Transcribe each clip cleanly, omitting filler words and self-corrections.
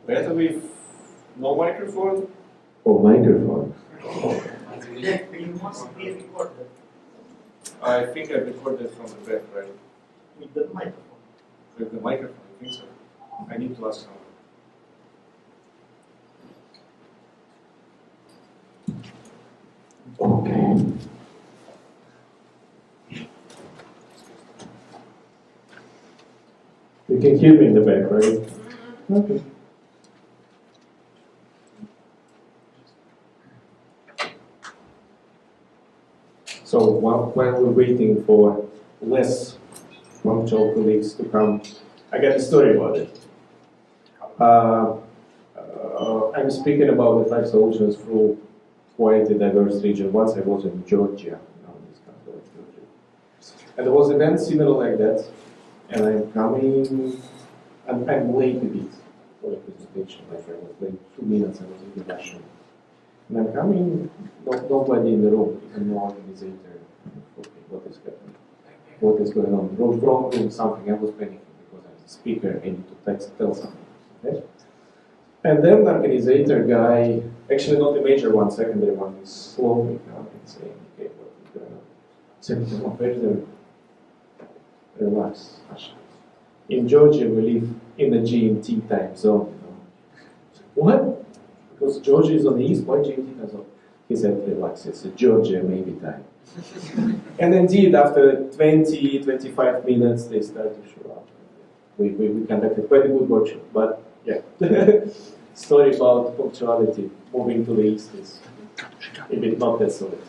Better with no microphone? Or microphone? You must be recorded I think I recorded from the back, right? with the microphone. With the microphone, I think so. I need to ask someone. Okay. You can hear me in the back, right? Okay. So while we're waiting for less punctual colleagues to come, I got a story about it. I'm speaking about the 5 solutions through quite a diverse region. Once I was in Georgia, this country of Georgia. And there was an event similar like that, and I'm coming, I'm late a bit for the presentation. My friend was late 2 minutes, I was in the Russian. And I'm coming, nobody in the room, even no organizer. Okay, what is happening? What is going on? Wrong room, something. I was panicking because I'm a speaker, I need to tell something. Okay? And then the organizer guy, actually not the major one, secondary one, is slowly coming and saying, okay, what is going on? Saying, no, better relax, Asha. In Georgia, we live in the GMT time zone. What? Because Georgia is on the east, why GMT time zone? He said, relax, it's a Georgia maybe time. And indeed, after 20, 25 minutes, they start to show up. We conducted quite a good workshop, but yeah. Story about punctuality, moving to the east is a bit not that solid.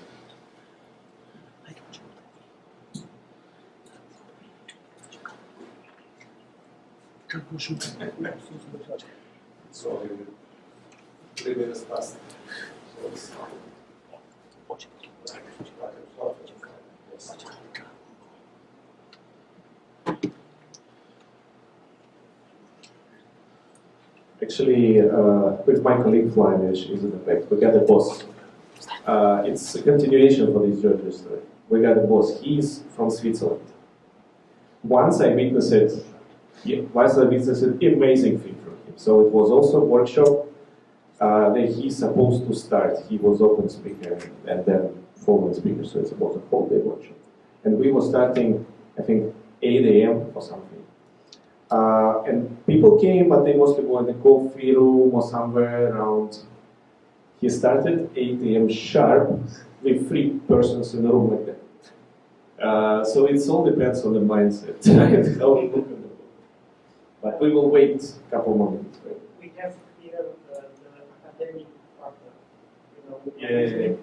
So, 3 minutes past. Actually, with my colleague Flavia, she's in the back, we got a boss. It's a continuation for this Georgia story. We got a boss, he's from Switzerland. Once I witnessed it, amazing thing from him. So it was also a workshop that he's supposed to start. He was open speaker and then following speaker, so it's about a whole day workshop. And we were starting, I think, 8 a.m. or something. And people came, but they mostly were in the coffee room or somewhere around. He started 8 a.m. sharp with 3 persons in the room like that. So it all depends on the mindset. How we look at the book. But we will wait a couple more minutes. Right? We have here the academic partner. You know, Yeah.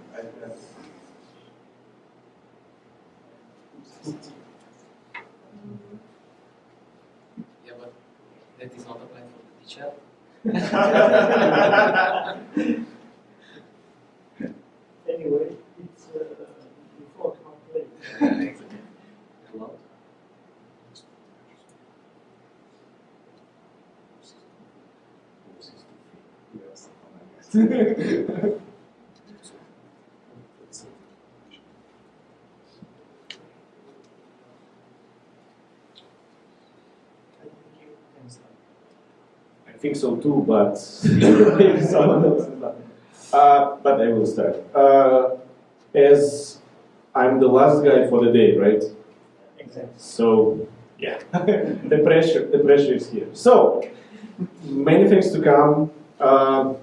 Yeah, but that is not applied for the teacher. Anyway, it's before complete. Hello? I think so too, but maybe someone else is not. But I will start. As I'm the last guy for the day, right? Exactly. So yeah, the pressure is here. So many things to come. I'll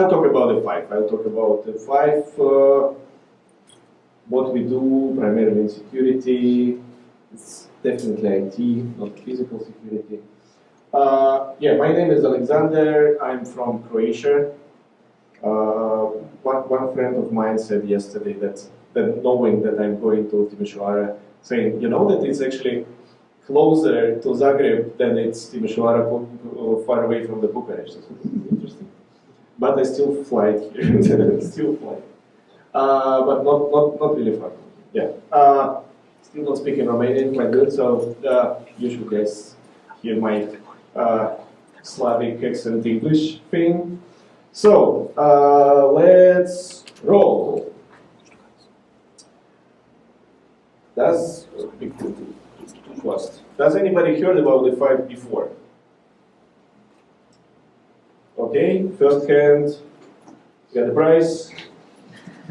talk about the 5. I'll talk about the 5. What we do primarily in security. It's definitely IT, not physical security. Yeah, my name is Alexander. I'm from Croatia. One friend of mine said yesterday that knowing that I'm going to Timisoara, saying, you know that it's actually closer to Zagreb than it's Timisoara, far away from the Bucharest. So it's interesting. But I still fly here. Still fly. But not really far. Yeah. Still not speaking Romanian quite good, so you should guys hear my Slavic accent English thing. So let's roll. Too fast. Does anybody heard about the 5 before? Okay, first hand, get the prize.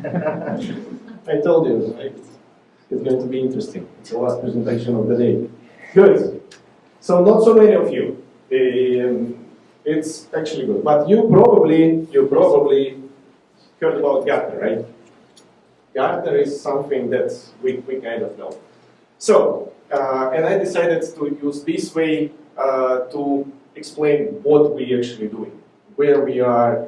I told you, right? It's going to be interesting. It's the last presentation of the day. Good. So not so many of you. It's actually good. But you probably heard about Gartner, right? Gartner is something that we kind of know. So, and I decided to use this way to explain what we're actually doing, where we are,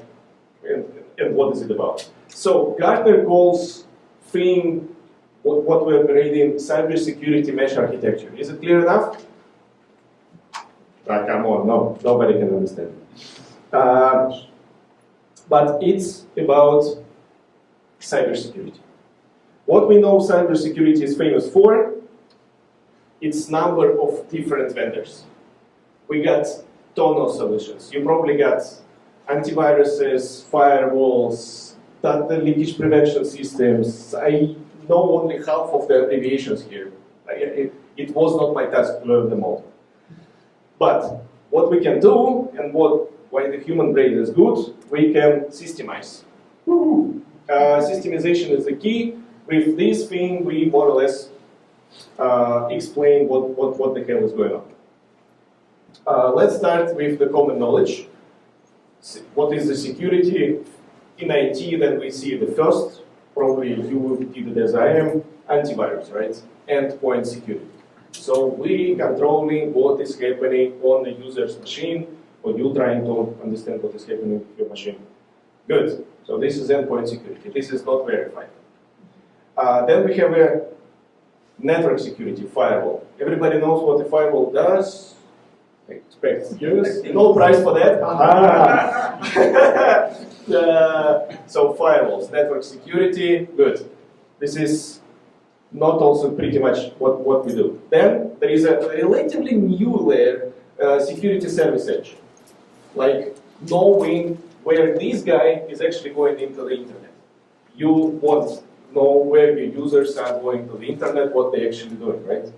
and what is it about. So Gartner calls thing what we operate in cybersecurity mesh architecture. Is it clear enough? Come on, no, nobody can understand. But it's about cybersecurity. What we know cybersecurity is famous for, it's number of different vendors. We got ton of solutions. You probably got antiviruses, firewalls, data leakage prevention systems. I know only half of the abbreviations here. It was not my task to learn them all. But what we can do, and why the human brain is good, we can systemize. Systemization is the key. With this thing, we more or less explain what the hell is going on. Let's start with the common knowledge. What is the security in IT? Then we see the first, probably you did it as I am, antivirus, right? Endpoint security. So we controlling what is happening on the user's machine, or you trying to understand what is happening with your machine. Good. So this is endpoint security. This is not verified. Then we have a network security, firewall. Everybody knows what a firewall does. I expect yes. No prize for that. So firewalls, network security, good. This is not also pretty much what we do. Then there is a relatively new layer, security service edge. Like knowing where this guy is actually going into the internet. You want to know where your users are going to the internet, what they're actually doing, right?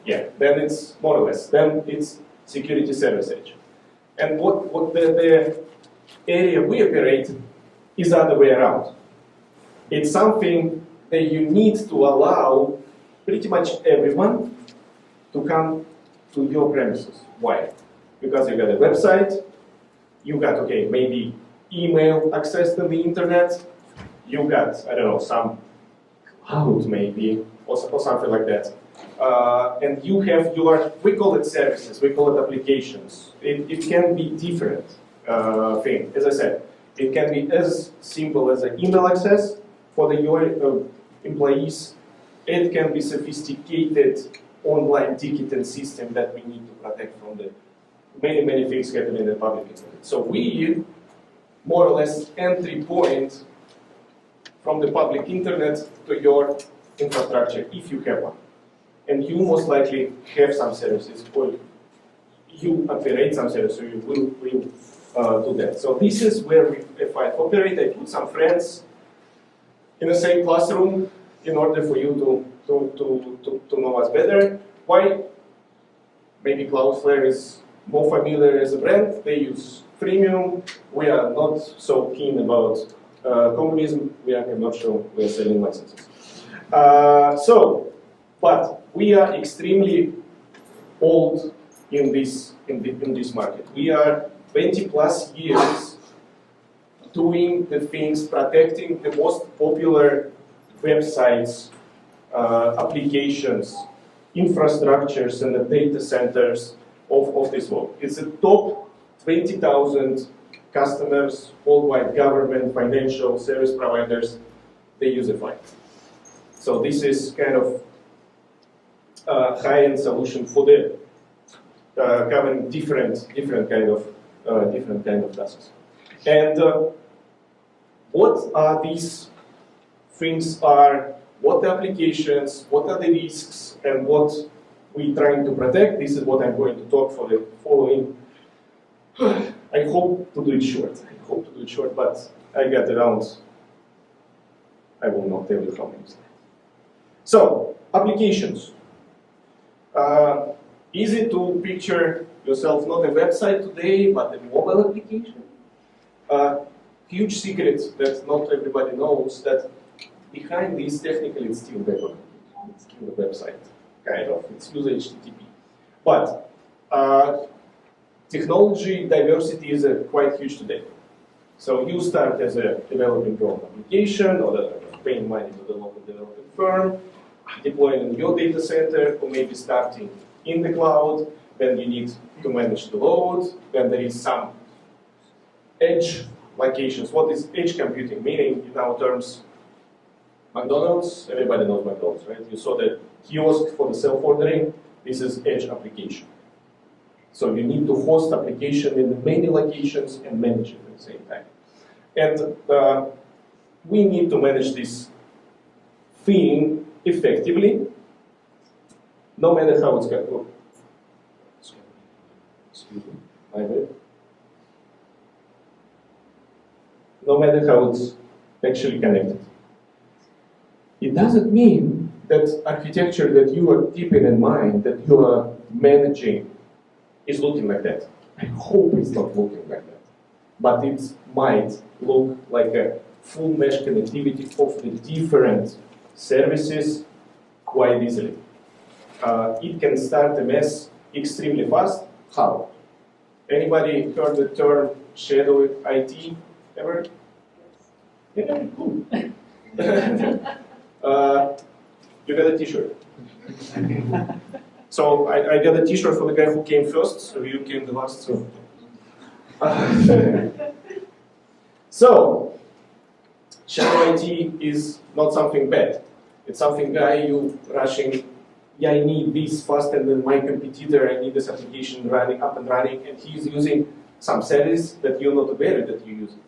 Yeah, then it's more or less. Then it's security service edge. And what the area we operate is the other way around. It's something that you need to allow pretty much everyone to come to your premises. Why? Because you got a website, you got, okay, maybe email access to the internet, you got, I don't know, some cloud maybe, or something like that. And you have your, we call it services, we call it applications. It can be different thing. As I said, it can be as simple as an email access for your employees. It can be sophisticated online ticketing system that we need to protect from the many things happening in the public internet. So we, more or less, entry point from the public internet to your infrastructure, if you have one. And you most likely have some services, or you operate some services, so you will do that. So this is where if I operate, I put some friends in the same classroom in order for you to know us better. Why? Maybe Cloudflare is more familiar as a brand. They use freemium. We are not so keen about communism. I'm not sure we are selling licenses. But we are extremely old in this market. We are 20 plus years doing the things, protecting the most popular websites, applications, infrastructures, and the data centers of this world. It's the top 20,000 customers, worldwide government, financial service providers, they use it. So this is kind of high-end solution for the covering different kind of tasks. And what are these things are? What applications? What are the risks? And what we're trying to protect? This is what I'm going to talk for the following. I hope to do it short. But I got around. I will not tell you how many slides. So applications. Easy to picture yourself not a website today, but a mobile application. Huge secret that not everybody knows, that behind this, technically, it's still web application. It's still a website, kind of. It's user HTTP. But technology diversity is quite huge today. So you start as a developing your own application, or paying money to the local developing firm, deploying in your data center, or maybe starting in the cloud. Then you need to manage the load. Then there is some edge locations. What is edge computing? Meaning, in our terms, McDonald's, everybody knows McDonald's, right? You saw the kiosk for the self-ordering. This is edge application. So you need to host application in many locations and manage it at the same time. And we need to manage this thing effectively, no matter how it's going to work. Excuse me, my bad. No matter how it's actually connected. It doesn't mean that architecture that you are keeping in mind, that you are managing, is looking like that. I hope it's not looking like that. But it might look like a full mesh connectivity of the different services quite easily. It can start a mess extremely fast. How? Anybody heard the term shadow IT ever? Yeah, cool. You got a t-shirt. So I got a t-shirt for the guy who came first, so you came the last. So shadow IT is not something bad. It's something guy you rushing, yeah, I need this faster than my competitor, I need this application running up and running, and he's using some service that you're not aware that you're using.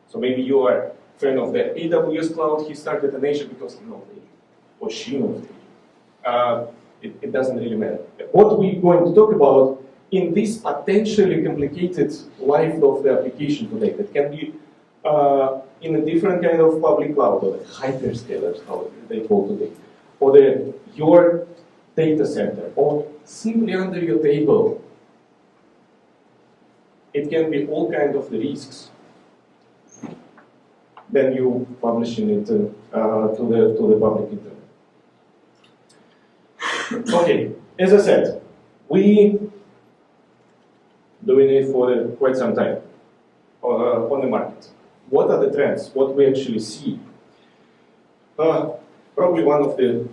So maybe you are a fan of the AWS cloud, he started in Asia because he knows Asia, or she knows Asia. It doesn't really matter. What we're going to talk about in this potentially complicated life of the application today, that can be in a different kind of public cloud, or the hyperscalers, how they call today, or your data center, or simply under your table. It can be all kinds of the risks. Then you publishing it to the public internet. Okay, as I said, we doing it for quite some time on the market. What are the trends? What we actually see? Probably one of the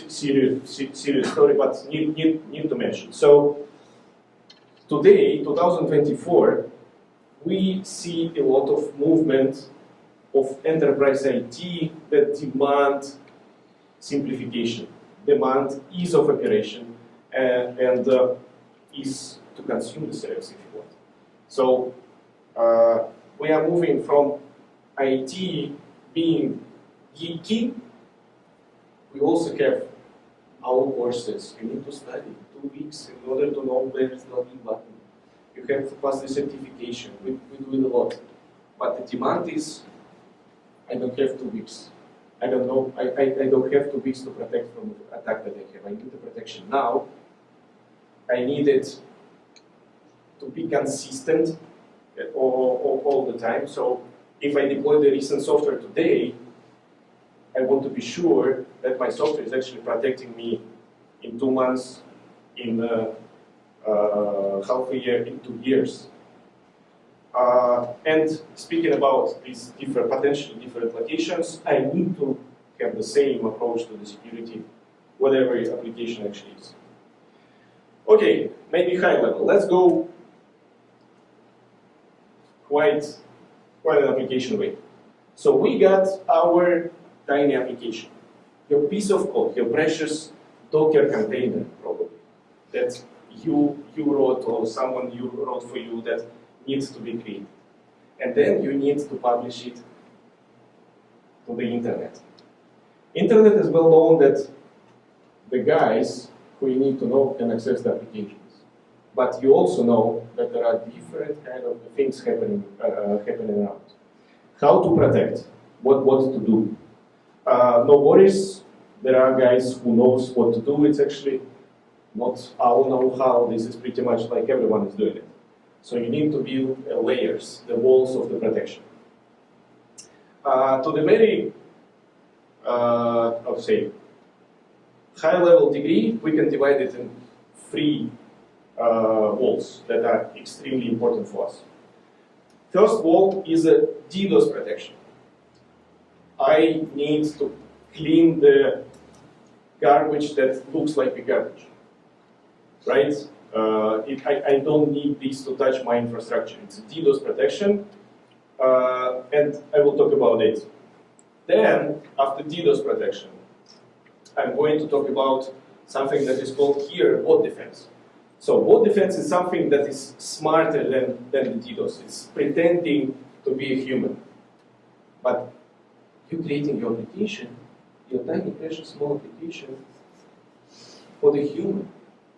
serious story, but need to mention. So today, 2024, we see a lot of movement of enterprise IT that demand simplification, demand ease of operation, and ease to consume the service if you want. So we are moving from IT being geeky. We also have our courses. You need to study 2 weeks in order to know where is the login button. You have to pass the certification. We do it a lot. But the demand is, I don't have 2 weeks. I don't know, I don't have 2 weeks to protect from the attack that I have. I need the protection now. I need it to be consistent all the time. So if I deploy the recent software today, I want to be sure that my software is actually protecting me in 2 months, in half a year, in 2 years. And speaking about these potentially different locations, I need to have the same approach to the security, whatever your application actually is. Okay, maybe high level. Let's go quite an application way. So we got our tiny application, your piece of code, your precious Docker container, probably, that you wrote or someone you wrote for you that needs to be created. And then you need to publish it to the internet. Internet is well known that the guys who you need to know can access the applications. But you also know that there are different kind of things happening around. How to protect, what to do. No worries, there are guys who knows what to do. It's actually not our know-how. This is pretty much like everyone is doing it. So you need to build layers, the walls of the protection. To the very, how to say, high-level degree, we can divide it in three walls that are extremely important for us. First wall is a DDoS protection. I need to clean the garbage that looks like a garbage, right? I don't need this to touch my infrastructure. It's a DDoS protection, and I will talk about it. Then, after DDoS protection, I'm going to talk about something that is called here bot defense. So bot defense is something that is smarter than the DDoS. It's pretending to be a human. But you're creating your application, your tiny, precious, small application for the human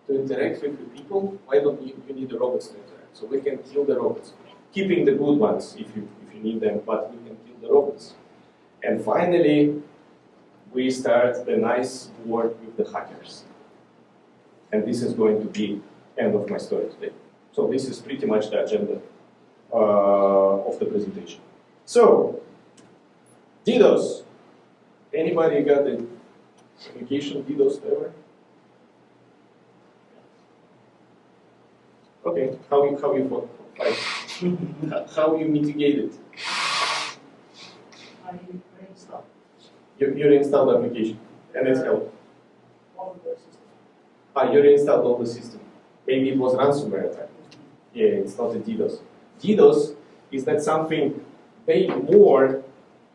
to interact with the people. Why don't you need the robots to interact? So we can kill the robots, keeping the good ones if you need them, but we can kill the robots. And finally, we start the nice war with the hackers. And this is going to be end of my story today. So this is pretty much the agenda of the presentation. So, DDoS. Anybody got the application DDoS ever? Okay, how you fight? How you mitigate it? I reinstall You reinstall the application, and it's helped. all the system. You reinstalled all the system. Maybe it was ransomware attack. Yeah, it's not a DDoS. DDoS is that something way more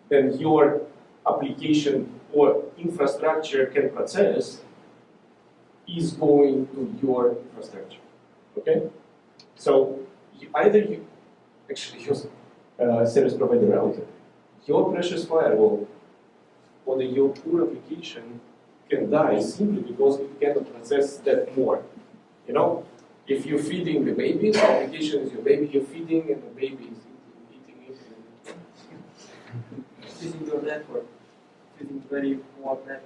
than your application or infrastructure can process is going to your infrastructure. Okay? So either you actually use service provider router, your precious firewall, or your poor application can die simply because it cannot process that more. You know, if you're feeding the baby, the application is your baby you're feeding, and the baby is eating it. Using your network, using very wide network.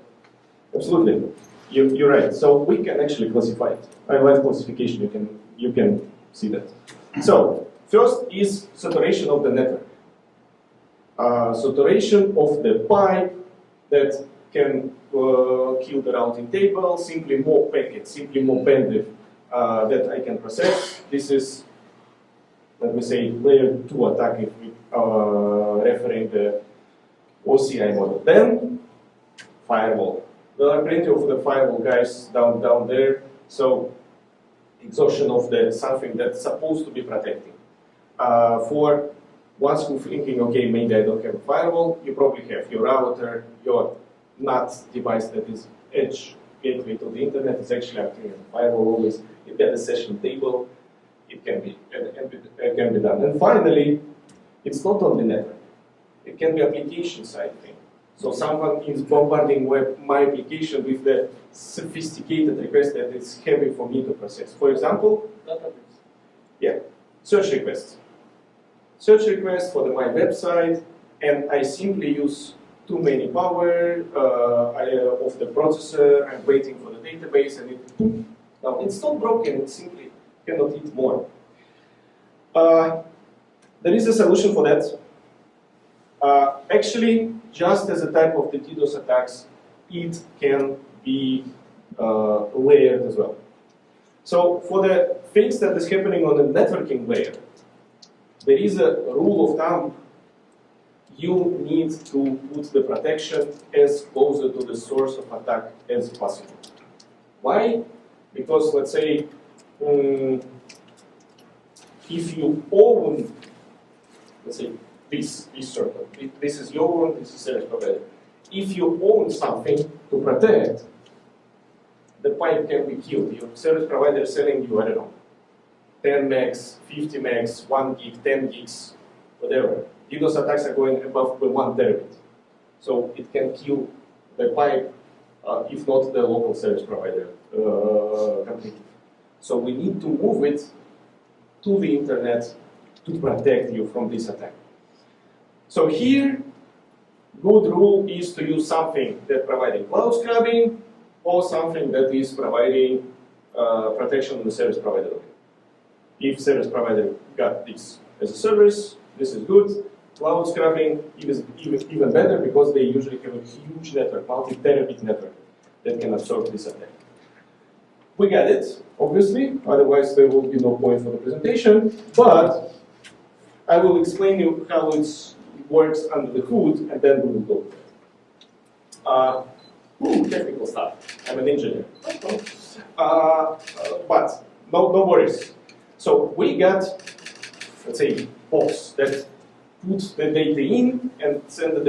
Absolutely, you're right. So we can actually classify it. I like classification. You can see that. So first is saturation of the network. Saturation of the pipe that can kill the routing table, simply more packets, simply more bandwidth that I can process. This is, let me say, layer 2 attack if we referring the OCI model. Then, firewall. There are plenty of the firewall guys down there, so exhaustion of the something that's supposed to be protecting. For once you're thinking, okay, maybe I don't have a firewall, you probably have your router, your NAT device that is edge gateway to the internet is actually acting as a firewall always. You get a session table, it can be done. And finally, it's not only network. It can be application side thing. So someone is bombarding my application with the sophisticated request that it's heavy for me to process. For example, Database. yeah, search requests. Search request for my website, and I simply use too many power of the processor. I'm waiting for the database, and it boom. Now it's not broken. It simply cannot eat more. There is a solution for that. Actually, just as a type of the DDoS attacks, it can be layered as well. So for the things that is happening on the networking layer, there is a rule of thumb. You need to put the protection as closer to the source of attack as possible. Why? Because let's say if you own, let's say this circle, this is your own, this is service provider. If you own something to protect, the pipe can be killed. Your service provider is selling you, I don't know, 10 megs, 50 megs, 1 gig, 10 gigs, whatever. DDoS attacks are going above 1 terabit. So it can kill the pipe, if not the local service provider completely. So we need to move it to the internet to protect you from this attack. So here, good rule is to use something that providing cloud scrubbing or something that is providing protection on the service provider. If service provider got this as a service, this is good. Cloud scrubbing is even better because they usually have a huge network, multi-terabit network that can absorb this attack. We got it, obviously, otherwise there will be no point for the presentation, but I will explain you how it works under the hood, and then we will go. Technical stuff. I'm an engineer. But no worries. So we got, let's say, box that puts the data in and send the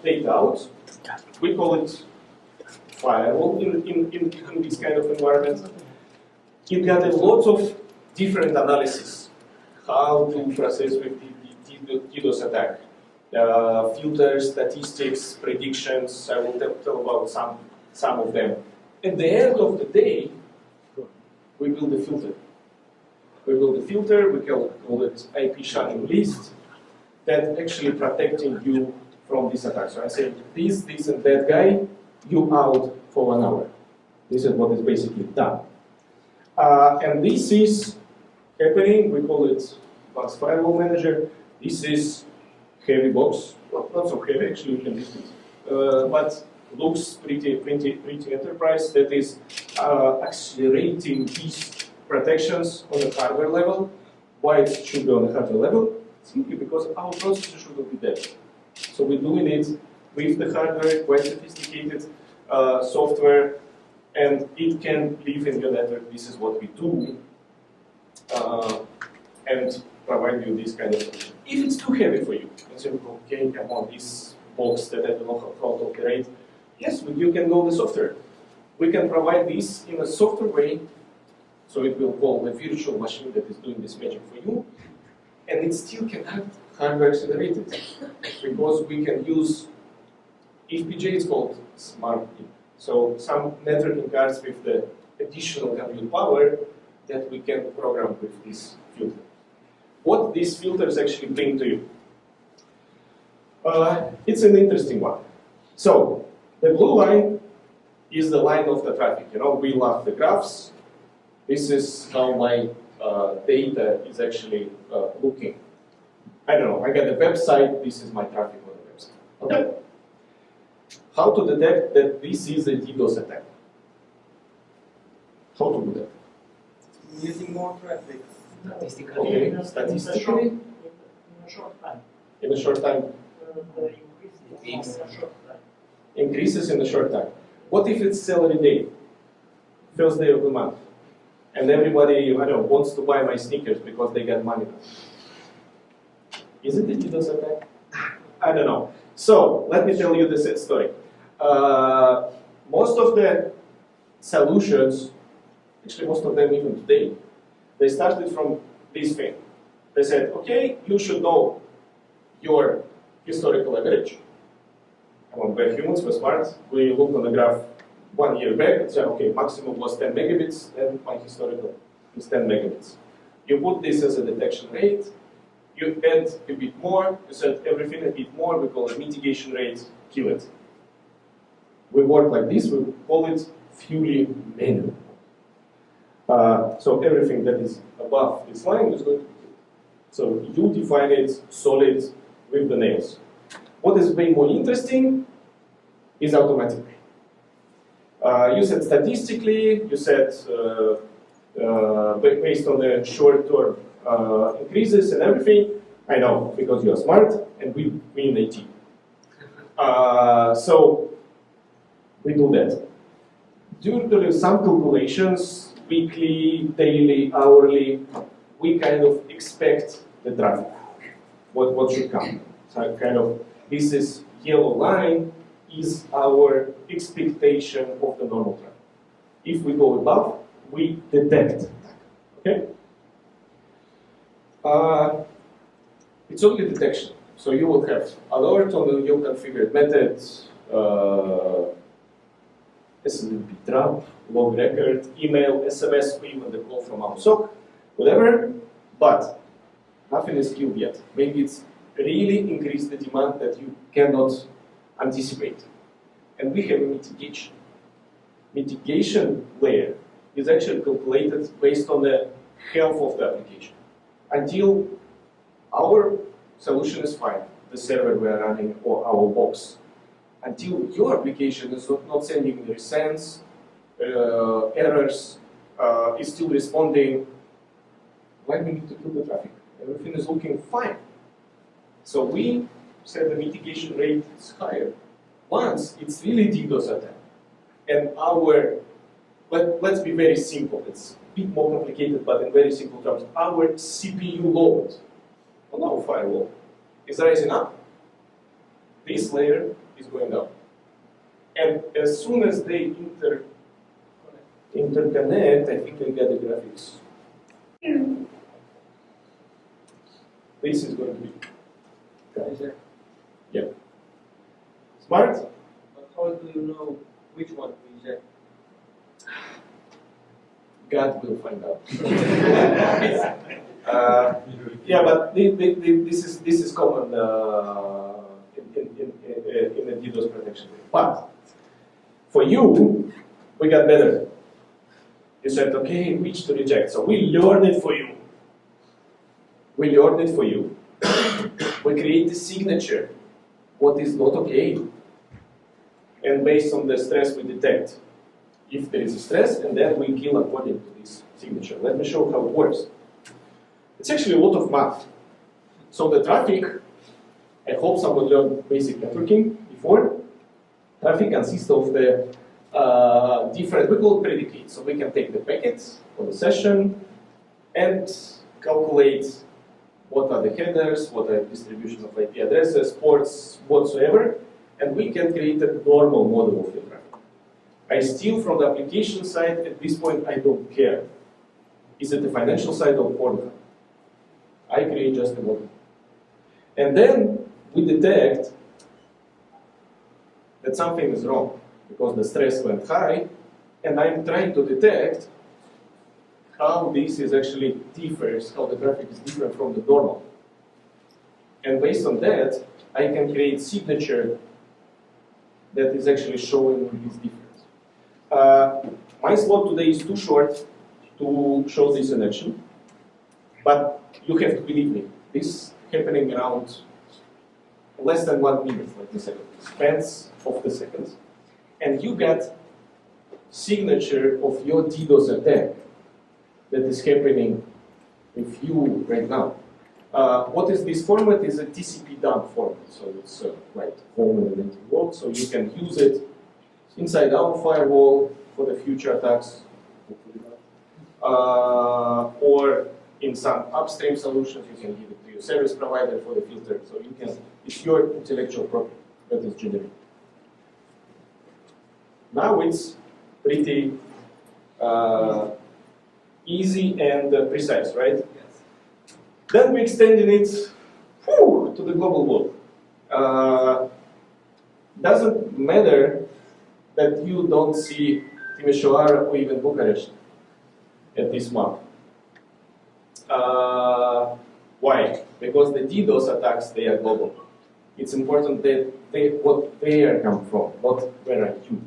data out. We call it firewall in this kind of environment. It got a lot of different analysis. How to process with the DDoS attack. Filters, statistics, predictions. I will tell about some of them. At the end of the day, we build a filter. We build a filter, we call it IP sharding list, that actually protecting you from this attack. So I say this, and that guy, you out for 1 hour. This is what is basically done. And this is happening, we call it Advanced Firewall Manager. This is heavy box, well, not so heavy, actually you can lift it, but looks pretty enterprise, that is accelerating these protections on the hardware level. Why it should be on the hardware level? Simply because our processor shouldn't be dead. So we're doing it with the hardware, quite sophisticated software, and it can live in your network. This is what we do, and provide you this kind of solution. If it's too heavy for you, and say, okay, come on, this box that I don't know how to operate, yes, you can know the software. We can provide this in a software way, so it will call the virtual machine that is doing this magic for you, and it still can have hardware accelerated, because we can use FPGA, it's called smart NIC. So some networking cards with the additional compute power that we can program with this filter. What these filters actually bring to you? It's an interesting one. So the blue line is the line of the traffic. You know, we love the graphs. This is how my data is actually looking. I don't know, I got a website, this is my traffic on the website. Okay. How to detect that this is a DDoS attack? How to do that? Using more traffic. Statistically. Okay, statistically, In a short time. in a short time, The increase is in a short time. increases in a short time. What if it's salary day? First day of the month. And everybody, I don't know, wants to buy my sneakers because they got money now. Is it a DDoS attack? I don't know. So, let me tell you this story. Most of the solutions, actually most of them even today, they started from this thing. They said, okay, you should know your historical average. Come on, we're humans, we're smart. We look on the graph 1 year back and say, okay, maximum was 10 megabits, then my historical is 10 megabits. You put this as a detection rate, you add a bit more, you set everything a bit more, we call it mitigation rate, kill it. We work like this, we call it fully manual. So everything that is above this line is going to be killed. So you define it solid with the nails. What is way more interesting is automatic. You said statistically, you said based on the short-term increases and everything. I know, because you are smart and we in IT. So we do that. Due to some calculations, weekly, daily, hourly, we kind of expect the traffic, what should come. So kind of, this is yellow line is our expectation of the normal traffic. If we go above, we detect. Okay? It's only detection. So you will have alert on your configured methods, SNMP trap, log record, email, SMS, or even the call from our SOC, whatever, but nothing is killed yet. Maybe it's really increased the demand that you cannot anticipate. And we have a mitigation. Mitigation layer is actually calculated based on the health of the application. Until our solution is fine, the server we are running or our box, until your application is not sending the resends, errors, is still responding, why we need to kill the traffic? Everything is looking fine. So we said the mitigation rate is higher. Once it's really DDoS attack, and let's be very simple, it's a bit more complicated, but in very simple terms, our CPU load on our firewall is rising up. This layer is going down. And as soon as they interconnect, I think we get the graphics. This is going to be smart. But how do you know which one to inject? God will find out. Yeah, but this is common in the DDoS protection. But for you, we got better. You said, okay, which to reject. So we learned it for you. We learned it for you. We create the signature, what is not okay. And based on the stress, we detect if there is a stress, and then we kill according to this signature. Let me show how it works. It's actually a lot of math. So the traffic, I hope someone learned basic networking before. Traffic consists of the different, we call it predicates. So we can take the packets or the session and calculate what are the headers, what are the distribution of IP addresses, ports, whatsoever, and we can create a normal model of the traffic. I steal from the application side. At this point, I don't care. Is it the financial side or Pornhub? I create just a model. And then we detect that something is wrong because the stress went high, and I'm trying to detect how this is actually differs, how the traffic is different from the normal. And based on that, I can create signature that is actually showing this difference. My slot today is too short to show this in action, but you have to believe me, this is happening around less than 1 minute, like a second, spans of the seconds. And you get signature of your DDoS attack that is happening with you right now. What is this format? Is a TCP dump format. So it's like home in the empty world. So you can use it inside our firewall for the future attacks, or in some upstream solutions, you can give it to your service provider for the filter. So you can, it's your intellectual property that is generated. Now it's pretty easy and precise, right? Yes. Then we extended it to the global world. Doesn't matter that you don't see Timisoara or even Bucharest at this map. Why? Because the DDoS attacks, they are global. It's important that what they are come from, not where are you.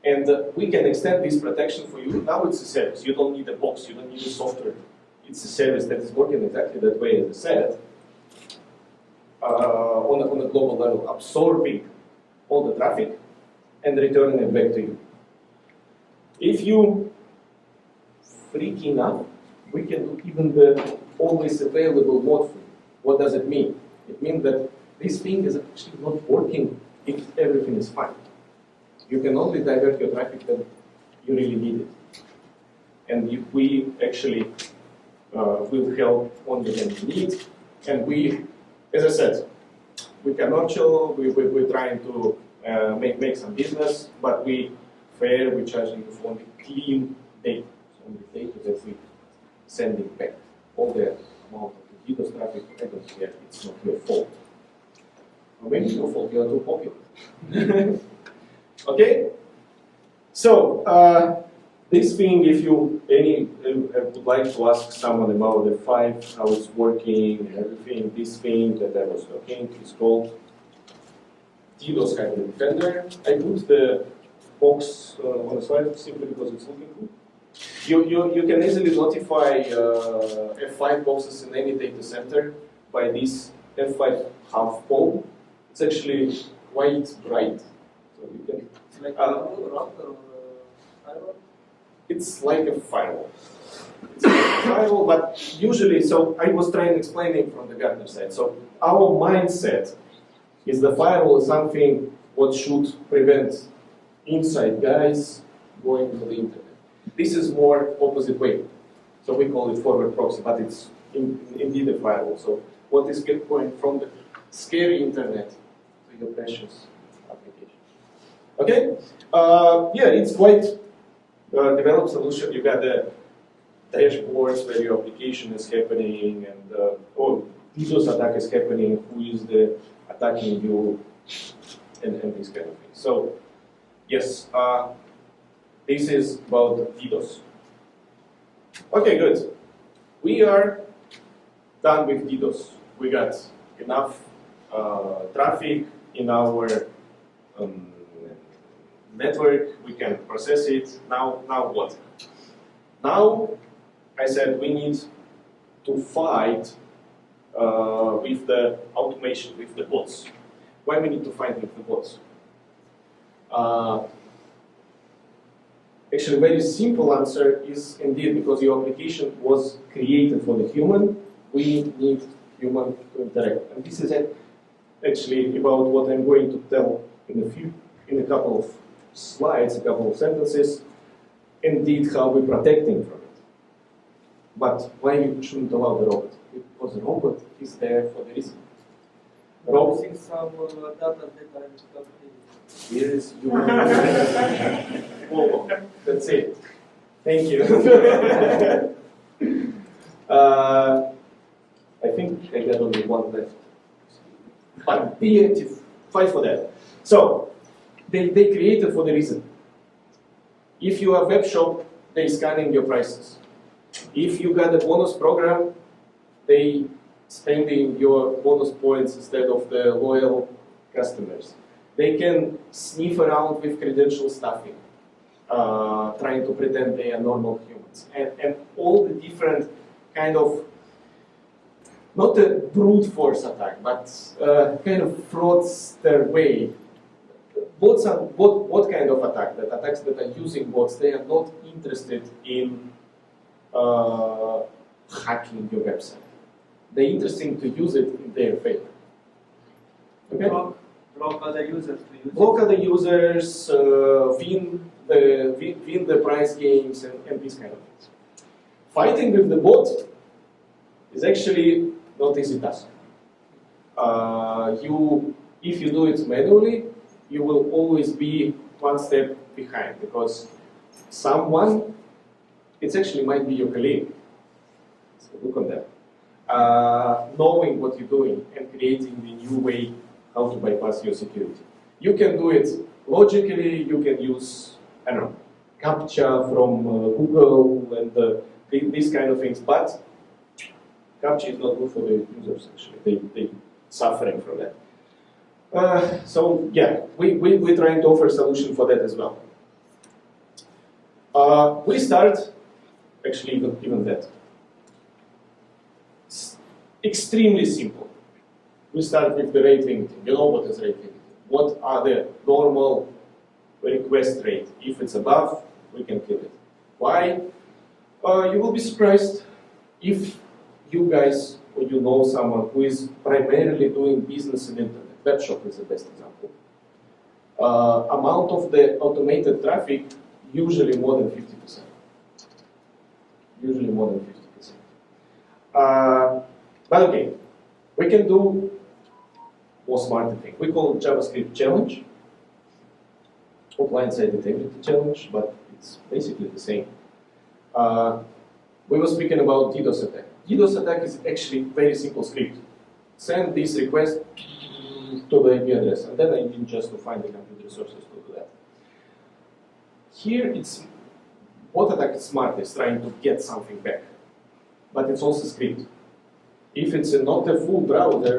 And we can extend this protection for you. Now it's a service. You don't need a box. You don't need a software. It's a service that is working exactly that way, as I said, on a global level, absorbing all the traffic and returning it back to you. If you freaking out, we can do even the always available mode for you. What does it mean? It means that this thing is actually not working if everything is fine. You can only divert your traffic when you really need it. And we actually will help only when you need. And we, as I said, we commercial, we're trying to make some business, but we fair, we're charging you for only clean data. So only data that we sending back. All the amount of the DDoS traffic, I don't care, it's not your fault. Or maybe your fault, you are too popular. Okay? So, this thing, if you would like to ask someone about the 5, how it's working and everything, this thing that I was talking is called DDoS Hybrid Defender. I put the box on the slide simply because it's looking cool. You can easily notify F5 boxes in any data center by this F5 half pole. It's actually quite bright, so you can. It's like Uh, a router or firewall? It's like a firewall. It's like a firewall, but usually, so I was trying explaining from the Gartner side. So our mindset is the firewall is something what should prevent inside guys going to the internet. This is more opposite way. So we call it forward proxy, but it's indeed a firewall. So what is going from the scary internet to your precious application? Okay? Yeah, it's quite developed solution. You got the dashboards where your application is happening and oh, DDoS attack is happening, who is the attacking you, and these kind of things. So, yes, this is about DDoS. Okay, good. We are done with DDoS. We got enough traffic in our network. We can process it. Now what? Now, I said we need to fight with the automation, with the bots. Why we need to fight with the bots? Actually, very simple answer is indeed because your application was created for the human. We need human to interact, and this is actually about what I'm going to tell in a couple of slides, a couple of sentences. Indeed, how we're protecting from it. But why you shouldn't allow the robot? Because the robot is there for the reason. Robot Using some data that are not here is you. Oh, that's it. Thank you. I think I got only one left. But be active, fight for that. So, they created for the reason. If you are a web shop, they scanning your prices. If you got a bonus program, they spending your bonus points instead of the loyal customers. They can sniff around with credential stuffing, trying to pretend they are normal humans. And all the different kind of, not a brute force attack, but kind of fraudster way. Bots are, what kind of attack? That attacks that are using bots, they are not interested in hacking your website. They're interested to use it in their favor. Okay? block other users to use Block other users, win the prize games, and these kind of things. Fighting with the bot is actually not easy task. If you do it manually, you will always be one step behind because someone, it actually might be your colleague. So look on that. Knowing what you're doing and creating the new way how to bypass your security. You can do it logically, you can use, I don't know, CAPTCHA from Google and these kind of things, but CAPTCHA is not good for the users actually, they suffering from that. So yeah, we're trying to offer a solution for that as well. We start, actually even that. It's extremely simple. We start with the rate limiting. You know what is rate limiting. What are the normal request rate? If it's above, we can kill it. Why? You will be surprised if you guys or you know someone who is primarily doing business in internet. Web shop is the best example. Amount of the automated traffic, usually more than 50%. Usually more than 50%. But okay, we can do more smarter thing. We call it JavaScript challenge, or client-side integrity challenge, but it's basically the same. We were speaking about DDoS attack. DDoS attack is actually very simple script. Send this request to the IP address, and then I need just to find the compute resources to do that. Here, it's bot attack is smart. It's trying to get something back, but it's also script. If it's not a full browser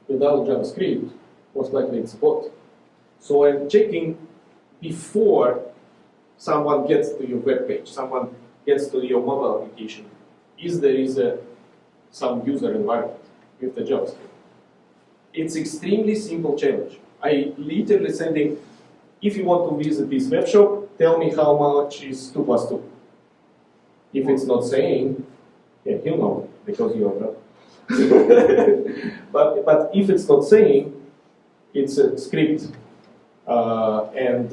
without JavaScript, most likely it's a bot. So I'm checking before someone gets to your web page, someone gets to your mobile application, is there is some user environment with the JavaScript. It's extremely simple challenge. I literally sending, if you want to visit this web shop, tell me how much is 2 plus 2. If it's not saying, yeah, he'll know because you are not. but if it's not saying, it's a script, and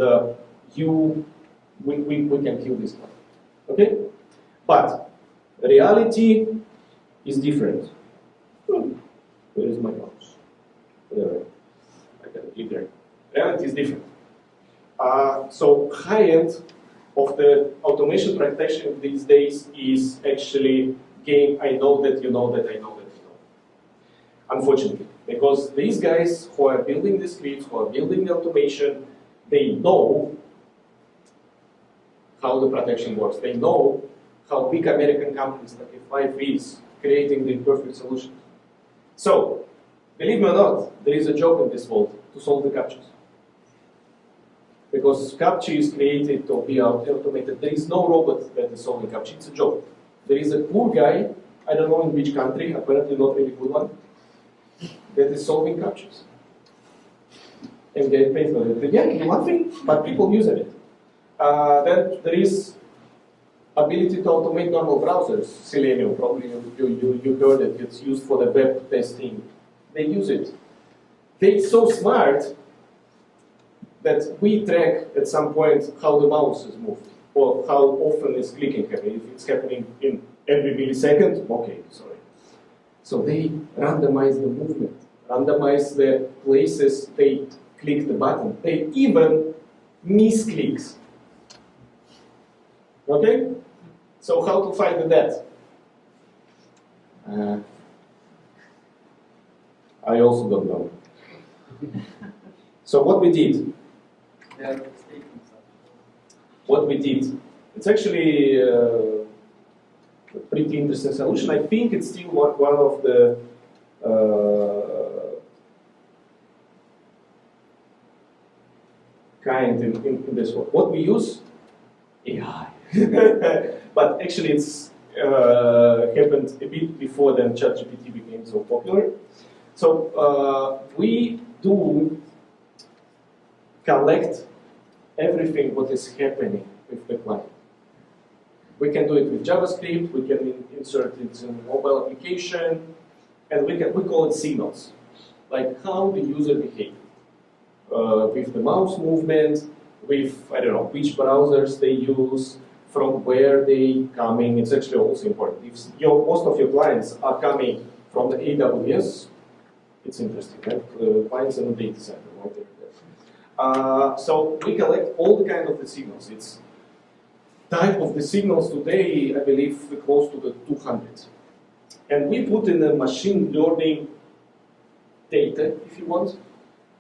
we can kill this one. Okay? But reality is different. Where is my mouse? Whatever. I can click there. Reality is different. So high end of the automation practitioner these days is actually game. I know that you know that I know that you know. Unfortunately, because these guys who are building the scripts, who are building the automation, they know how the protection works. They know how big American companies like F5 is creating the perfect solution. So, believe me or not, there is a job in this world to solve the captchas. Because captcha is created to be automated. There is no robot that is solving captcha, it's a job. There is a poor guy, I don't know in which country, apparently not really good one, that is solving captchas. And get paid for it. Yeah, nothing, but people use it. Then there is ability to automate normal browsers. Selenium, probably you heard it, it's used for the web testing. They use it. They're so smart that we track at some point how the mouse is moved, or how often is clicking happening. If it's happening in every millisecond, okay, sorry. So they randomize the movement, randomize the places they click the button. They even misclicks. Okay? So how to find that? I also don't know. So what we did? They are mistaken. What we did? It's actually a pretty interesting solution. I think it's still one of the kind in this one. What we use? AI. But actually it's happened a bit before then ChatGPT became so popular. So we do collect everything what is happening with the client. We can do it with JavaScript, we can insert it in a mobile application, and we call it signals, like how the user behaves. With the mouse movement, with, I don't know, which browsers they use, from where they coming. It's actually also important. If most of your clients are coming from the AWS, it's interesting, right? Clients in the data center, right? So we collect all the kind of the signals. It's type of the signals today, I believe, close to the 200. And we put in a machine learning data, if you want.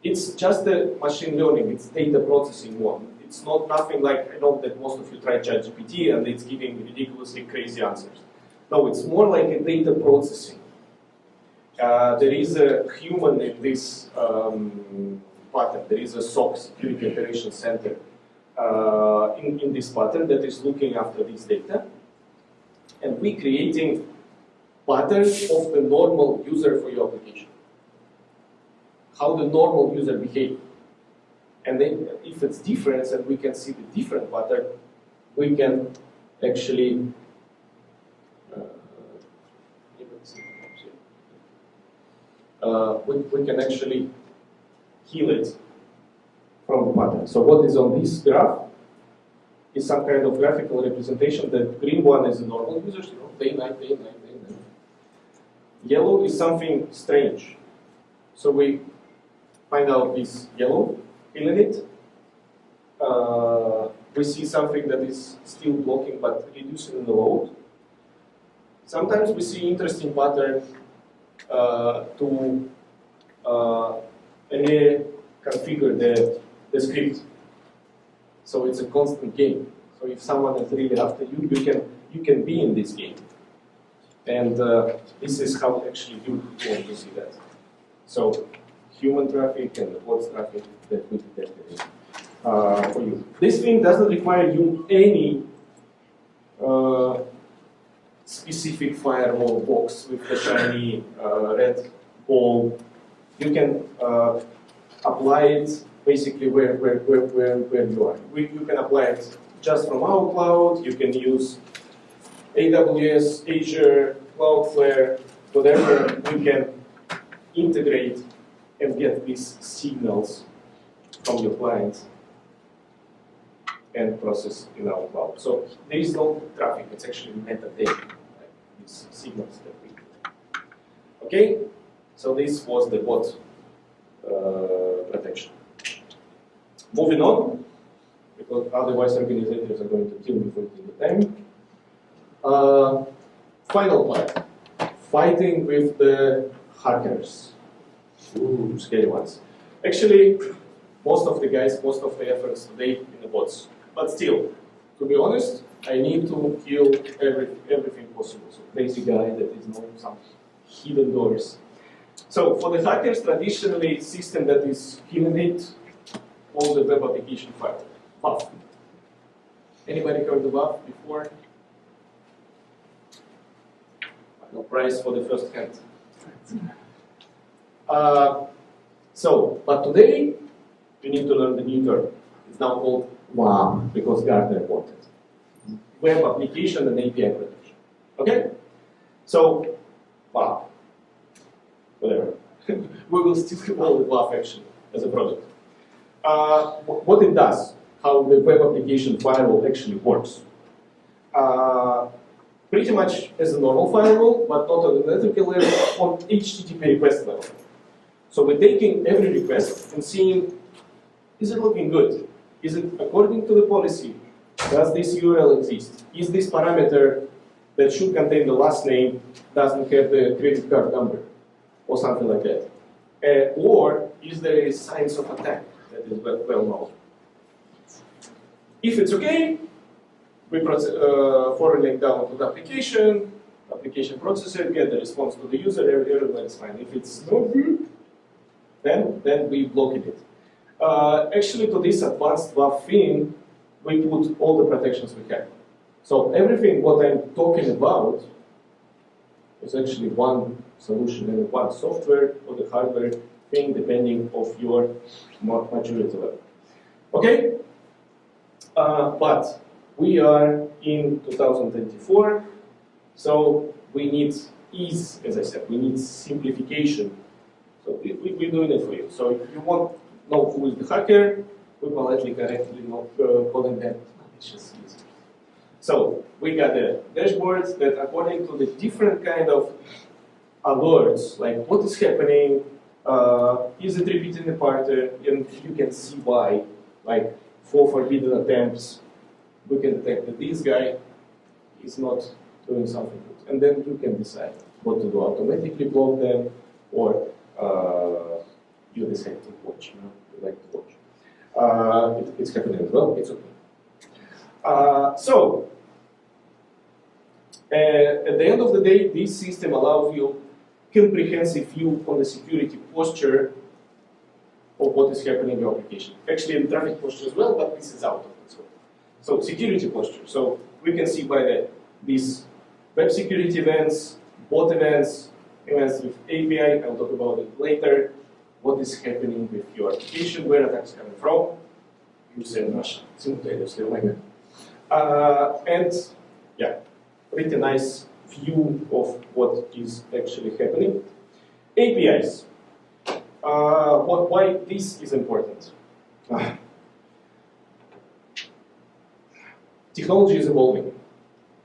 It's just the machine learning, it's data processing one. It's not nothing like, I know that most of you try ChatGPT and it's giving ridiculously crazy answers. No, it's more like a data processing. There is a human in this pattern. There is a SOC, Security Operations Center, in this pattern that is looking after this data. And we creating patterns of the normal user for your application. How the normal user behave. And then if it's different and we can see the different pattern, we can actually we can actually heal it from the pattern. So what is on this graph is some kind of graphical representation. The green one is the normal users, you know, day, night, day, night, day, night. Yellow is something strange. So we find out this yellow, healing it. We see something that is still blocking but reducing the load. Sometimes we see interesting pattern to reconfigure the script. So it's a constant game. So if someone is really after you, you can be in this game. And this is how actually you want to see that. So human traffic and the bots traffic that we detected. for you. This thing doesn't require you any specific firewall box with the shiny red ball. You can apply it basically where you are. You can apply it just from our cloud. You can use AWS, Azure, Cloudflare, whatever. You can integrate and get these signals from your clients and process in our cloud. So there is no traffic, it's actually metadata, like these signals that we get. Okay, so this was the bot protection. Moving on, because otherwise organizers are going to kill me for taking the time. Final part, fighting with the hackers. Ooh, scary ones. Actually, most of the efforts today in the bots. But still, to be honest, I need to kill everything possible. So crazy guy that is knowing some hidden doors. So for the hackers, traditionally, system that is killing it, all the web application file, WAF. Anybody heard of WAF before? No prize for the first hand. But today, you need to learn the new term. It's now called WAAP, because Gartner wanted. Web application and API protection. Okay? So, WAAP. Whatever. We will still call it WAAP actually, as a product. What it does, how the web application firewall actually works. Pretty much as a normal firewall, but not on the network level, on HTTP request level. So we're taking every request and seeing, is it looking good? Is it according to the policy? Does this URL exist? Is this parameter that should contain the last name doesn't have the credit card number? Or something like that. Or is there a signs of attack that is well known? If it's okay, we forward link down to the application processor, get the response to the user, everything is fine. If it's not good, then we block it. Actually, to this advanced WAF thing, we put all the protections we have. So everything what I'm talking about is actually one solution and one software or the hardware thing, depending of your maturity level. Okay, but we are in 2024, so we need ease, as I said, we need simplification. So we're doing it for you. So if you want to know who is the hacker, we politely, correctly not calling them malicious users. So we got the dashboards that according to the different kind of alerts, like what is happening, is it repeating the pattern, and you can see why, like 4 forbidden attempts, we can detect that this guy is not doing something good. And then you can decide what to do, automatically block them, or you decide to watch, you like to watch. It's happening as well, it's okay. So, at the end of the day, this system allows you comprehensive view on the security posture of what is happening in your application. Actually, in traffic posture as well, but this is out of it. So security posture. So we can see by these web security events, bot events, events with API, I'll talk about it later, what is happening with your application, where attacks are coming from. You say Russia, simultaneously, like that. And yeah, pretty nice view of what is actually happening. APIs. Why this is important? Technology is evolving.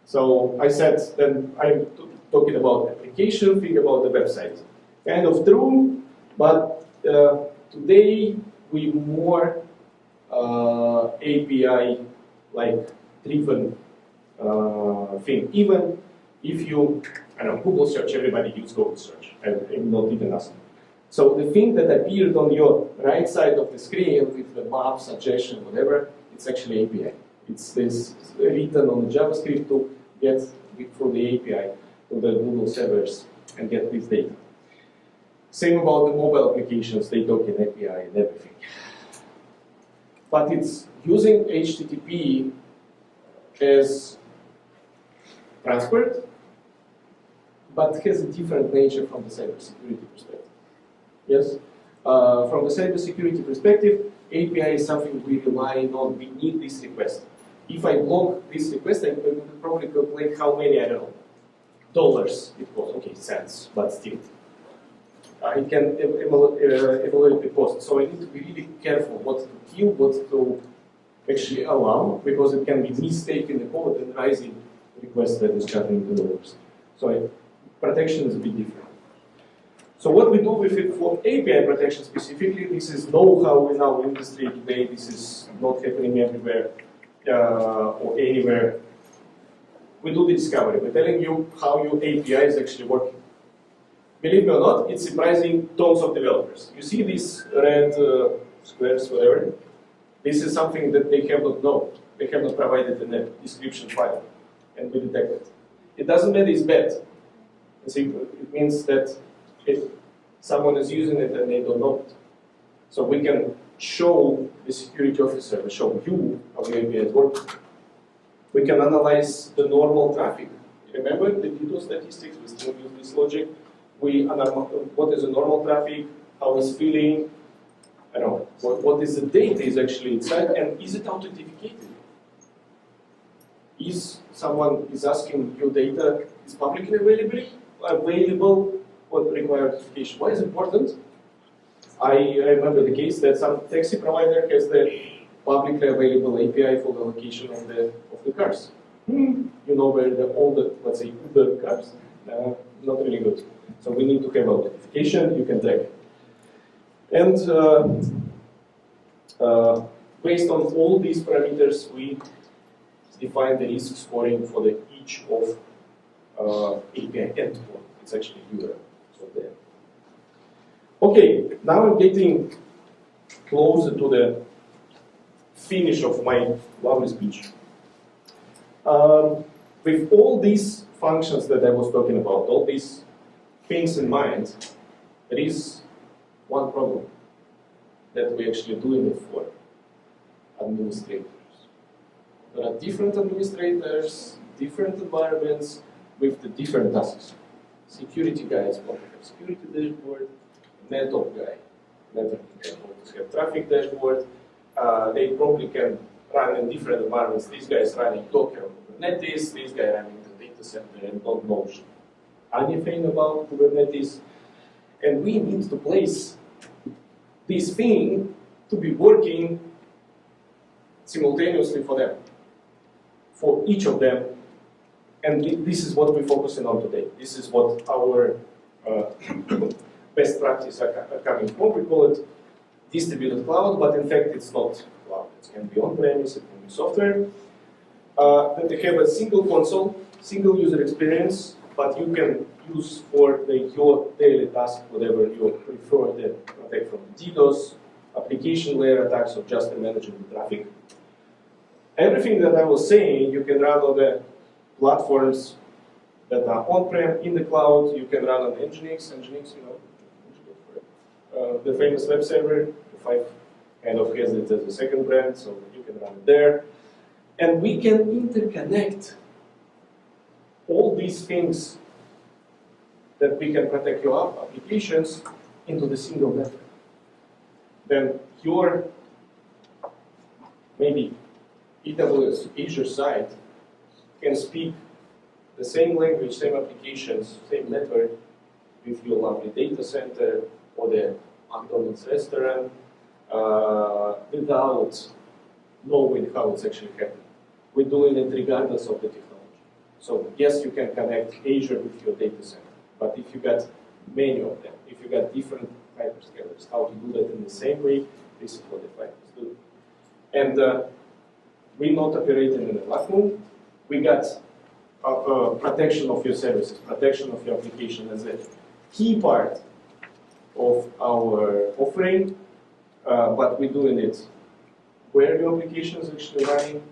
So I said then I'm talking about application, think about the website. Kind of true, but today we more API like driven thing. Even if you, I don't know, Google search, everybody uses Google search. I'm not even asking. So the thing that appeared on your right side of the screen with the map, suggestion, whatever, it's actually API. It's this written on JavaScript to get through the API to the Google servers and get this data. Same about the mobile applications, they talk in API and everything. but it's using HTTP as transport, but has a different nature from the cybersecurity perspective. Yes? From the cybersecurity perspective, API is something we rely on. We need this request. If I block this request, I will probably calculate how many, I don't know, dollars it costs. Okay, cents, but still. I can evaluate the cost. So I need to be really careful what to kill, what to actually allow, because it can be mistake in the code and rising request that is cutting the dollars. So protection is a bit different. So what we do with it for API protection specifically, this is know-how in our industry today. This is not happening everywhere or anywhere. We do the discovery. We're telling you how your API is actually working. Believe me or not, it's surprising tons of developers. You see these red squares, whatever. This is something that they have not known. They have not provided in a description file, and we detect it. It doesn't mean it's bad. It means that if someone is using it and they don't know it. So we can show the security officer, we show you how your API is working. We can analyze the normal traffic. Remember the DDoS statistics? We still use this logic. We analyze what is the normal traffic, how it's feeling, I don't know, what is the data is actually inside, and is it authenticated? Is someone is asking your data is publicly available or require authentication? Why is it important? I remember the case that some taxi provider has the publicly available API for the location of the cars. You know where all the, let's say, Uber cars? Not really good. So we need to have authentication, you can track it. And based on all these parameters, we define the risk scoring for each of API endpoint. It's actually URL. So there. Okay, now I'm getting closer to the finish of my lovely speech. With all these functions that I was talking about, all these things in mind, there is one problem that we're actually doing it for administrators. There are different administrators, different environments with the different tasks. Security guys want to have security dashboard, NetOps guy, networking guy want to have traffic dashboard. They probably can run in different environments. These guys running Docker or Kubernetes, this guy running the data center and don't know anything about Kubernetes. And we need to place this thing to be working simultaneously for them, for each of them. And this is what we're focusing on today. This is what our best practice are coming from. We call it distributed cloud, but in fact it's not cloud. It can be on-premise, it can be software. That they have a single console, single user experience, but you can use for your daily task, whatever you prefer to protect from DDoS, application layer attacks, or just managing the traffic. Everything that I was saying, you can run on the platforms that are on-prem, in the cloud. You can run on Nginx, you know, the famous web server. F5 kind of has it as a second brand, so you can run it there. And we can interconnect all these things that we can protect your applications into the single network. Then your maybe AWS Azure side can speak the same language, same applications, same network with your lovely data center or the McDonald's restaurant without knowing how it's actually happening. We're doing it regardless of the technology. So yes, you can connect Azure with your data center, but if you got many of them, if you got different hyperscalers, how to do that in the same way, this is what the F5 is doing. And we're not operating in a vacuum. We got protection of your services, protection of your application as a key part of our offering, but we're doing it where your application is actually running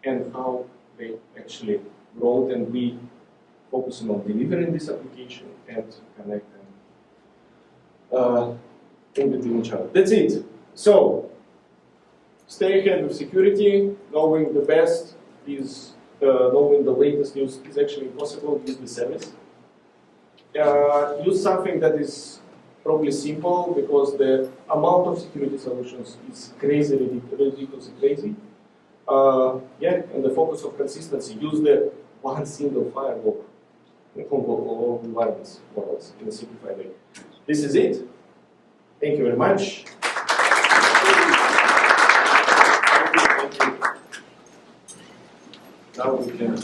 and how they actually wrote, and we focusing on delivering this application and connect them in between each other. That's it. So Stay ahead with security. Knowing the best is knowing the latest news is actually impossible. Use the service. Use something that is probably simple because the amount of security solutions is crazy, ridiculously crazy. And the focus of consistency. Use the one single firewall in all environments, more or less, in a simplified way. This is it. Thank you very much. Now we can.